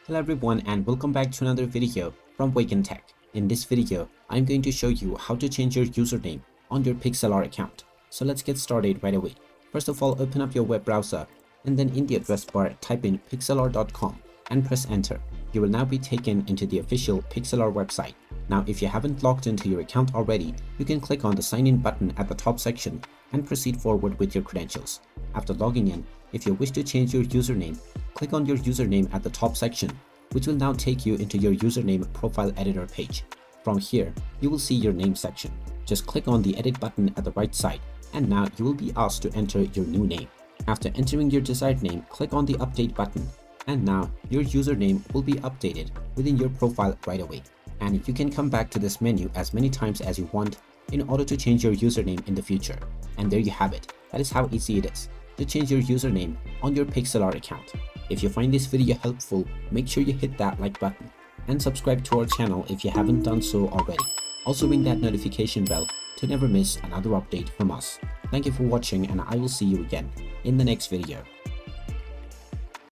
Hello everyone and welcome back to another video from Wake&Tech. In this video, I'm going to show you how to change your username on your Pixlr account. So let's get started right away. First of all, open up your web browser and then in the address bar type in pixlr.com and press enter. You will now be taken into the official Pixlr website. Now if you haven't logged into your account already, you can click on the sign in button at the top section and proceed forward with your credentials. After logging in, if you wish to change your username, click on your username at the top section, which will now take you into your username profile editor page. From here, you will see your name section. Just click on the edit button at the right side, and now you will be asked to enter your new name. After entering your desired name, click on the update button, and now your username will be updated within your profile right away. And you can come back to this menu as many times as you want in order to change your username in the future. And there you have it. That is how easy it is to change your username on your Pixlr account. If you find this video helpful, make sure you hit that like button and subscribe to our channel if you haven't done so already. Also ring that notification bell to never miss another update from us. Thank you for watching and I will see you again in the next video.